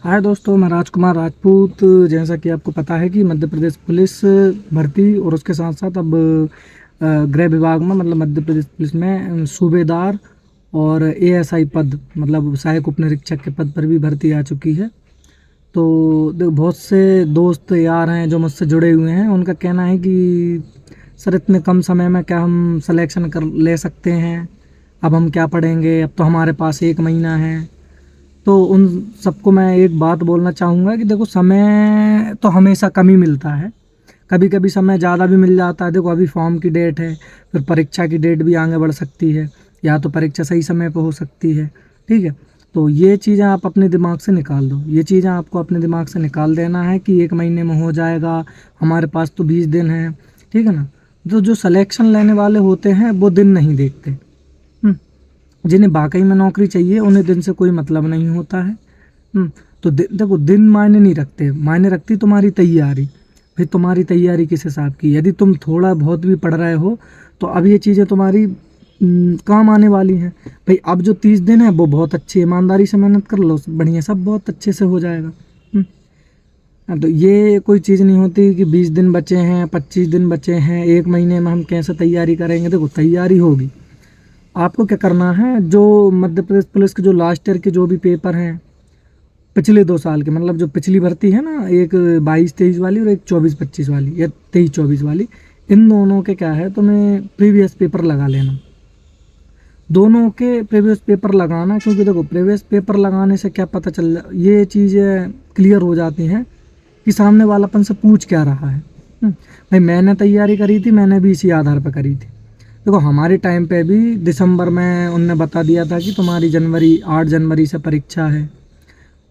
हाय दोस्तों, मैं राजकुमार राजपूत। जैसा कि आपको पता है कि मध्य प्रदेश पुलिस भर्ती और उसके साथ साथ अब गृह विभाग में मतलब मध्य प्रदेश पुलिस में सूबेदार और एएसआई पद मतलब सहायक उप निरीक्षक के पद पर भी भर्ती आ चुकी है। तो बहुत से दोस्त यार हैं जो मुझसे जुड़े हुए हैं, उनका कहना है कि सर इतने कम समय में क्या हम सिलेक्शन कर ले सकते हैं, अब हम क्या पढ़ेंगे, अब तो हमारे पास 1 महीना है। तो उन सबको मैं एक बात बोलना चाहूँगा कि देखो, समय तो हमेशा कम ही मिलता है, कभी कभी समय ज़्यादा भी मिल जाता है। देखो अभी फॉर्म की डेट है, फिर परीक्षा की डेट भी आगे बढ़ सकती है, या तो परीक्षा सही समय पर हो सकती है। ठीक है, तो ये चीज़ें आप अपने दिमाग से निकाल दो, ये चीज़ें आपको अपने दिमाग से निकाल देना है कि 1 महीने में हो जाएगा, हमारे पास तो 20 दिन है। ठीक है ना। तो जो सिलेक्शन लेने वाले होते हैं वो दिन नहीं देखते। जिन्हें वाकई में नौकरी चाहिए उन्हें दिन से कोई मतलब नहीं होता है। तो देखो, दिन मायने नहीं रखते, मायने रखती तुम्हारी तैयारी। भाई तुम्हारी तैयारी किस हिसाब की, यदि तुम थोड़ा बहुत भी पढ़ रहे हो तो अब ये चीज़ें तुम्हारी काम आने वाली हैं। भाई अब जो 30 दिन है वो बहुत अच्छी ईमानदारी से मेहनत कर लो, बढ़िया सब बहुत अच्छे से हो जाएगा। तो ये कोई चीज़ नहीं होती कि 20 दिन बचे हैं, 25 दिन बचे हैं, 1 महीने में हम कैसे तैयारी करेंगे। देखो तैयारी होगी, आपको क्या करना है, जो मध्य प्रदेश पुलिस के जो लास्ट ईयर के जो भी पेपर हैं पिछले 2 साल के, मतलब जो पिछली भर्ती है ना, एक 22-23 वाली और एक 24-25 वाली या 23-24 वाली, इन दोनों के क्या है, तुम्हें प्रीवियस पेपर लगा लेना। दोनों के प्रीवियस पेपर लगाना, क्योंकि देखो प्रीवियस पेपर लगाने से क्या पता चल ये चीज़ें क्लियर हो जाती हैं कि सामने वाला अपन से पूछ क्या रहा है। भाई मैंने तैयारी करी थी, मैंने भी इसी आधार पर करी थी। देखो हमारे टाइम पे भी दिसंबर में उनने बता दिया था कि तुम्हारी 8 जनवरी से परीक्षा है।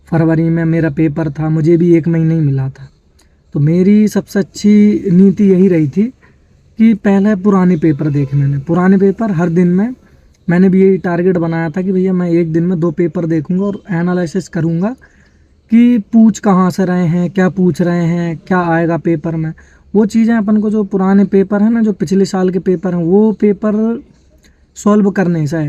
फरवरी में मेरा पेपर था, मुझे भी 1 महीना ही मिला था। तो मेरी सबसे अच्छी नीति यही रही थी कि पहले पुराने पेपर देखे मैंने, पुराने पेपर हर दिन में। मैंने भी यही टारगेट बनाया था कि भैया मैं एक दिन में 2 पेपर देखूंगा और एनालिसिस करूंगा कि पूछ कहाँ से रहे हैं, क्या पूछ रहे हैं, क्या आएगा पेपर में। वो चीज़ें अपन को, जो पुराने पेपर हैं ना, जो पिछले साल के पेपर हैं, वो पेपर सॉल्व करने से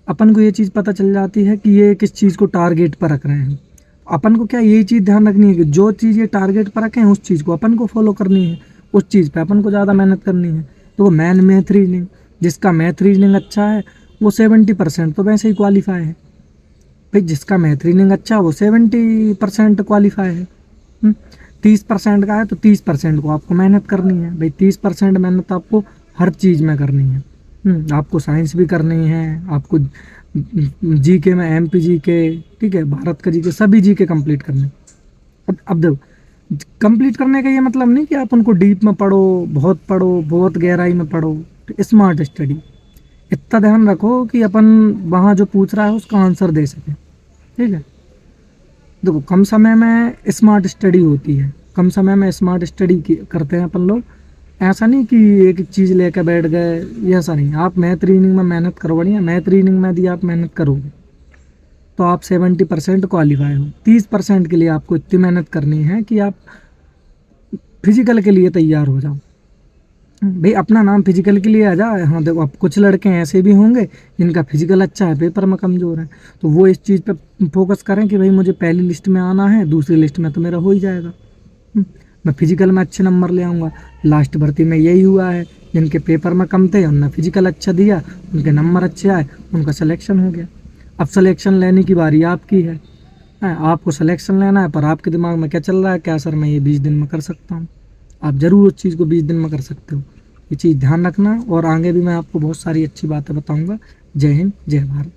अपन को ये चीज़ पता चल जाती है कि ये किस चीज़ को टारगेट पर रख रहे हैं। अपन को क्या यही चीज़ ध्यान रखनी है कि जो चीज़ ये टारगेट पर रखें उस चीज़ को अपन को फॉलो करनी है, उस चीज़ पे अपन को ज़्यादा मेहनत करनी है। तो वो मैथ रीजनिंग, जिसका मैथ रीजनिंग अच्छा है वो 70% तो वैसे ही क्वालिफाई है। भाई जिसका मैथ रीजनिंग अच्छा है वो 70% क्वालिफाई है। 30% का है तो 30% को आपको मेहनत करनी है। भाई 30% मेहनत आपको हर चीज़ में करनी है। आपको साइंस भी करनी है, आपको जीके में एमपी जीके, ठीक है, भारत का जीके, सभी जीके कंप्लीट करने। अब देखो, कंप्लीट करने का ये मतलब नहीं कि आप उनको डीप में पढ़ो, बहुत गहराई में पढ़ो। स्मार्ट स्टडी, इतना ध्यान रखो कि अपन वहाँ जो पूछ रहा है उसका आंसर दे सकें। ठीक है, देखो कम समय में स्मार्ट स्टडी होती है, कम समय में स्मार्ट स्टडी करते हैं अपन लोग। ऐसा नहीं कि एक एक चीज़ लेकर बैठ गए, ये ऐसा नहीं। आप मैथ रीडिंग में मेहनत करो, बढ़िया मैथ रीडिंग में यदि आप मेहनत करोगे तो आप 70% क्वालिफाई हो। 30% के लिए आपको इतनी मेहनत करनी है कि आप फिजिकल के लिए तैयार हो जाओ। भाई अपना नाम फिजिकल के लिए आ जाए। हाँ देखो, अब कुछ लड़के ऐसे भी होंगे जिनका फिजिकल अच्छा है, पेपर में कमज़ोर है, तो वो इस चीज़ पे फोकस करें कि भाई मुझे पहली लिस्ट में आना है, दूसरी लिस्ट में तो मेरा हो ही जाएगा। मैं फिजिकल में अच्छे नंबर ले आऊँगा। लास्ट भर्ती में यही हुआ है, जिनके पेपर में कम थे उनने फिजिकल अच्छा दिया, उनके नंबर अच्छे आए, उनका सिलेक्शन हो गया। अब सिलेक्शन लेने की बारी आपकी है। आपको सिलेक्शन लेना है, पर आपके दिमाग में क्या चल रहा है, क्या सर मैं ये 20 दिन में कर सकता हूँ। आप ज़रूर उस चीज़ को 20 दिन में कर सकते हो। ये चीज़ ध्यान रखना, और आगे भी मैं आपको बहुत सारी अच्छी बातें बताऊँगा। जय हिंद, जय भारत।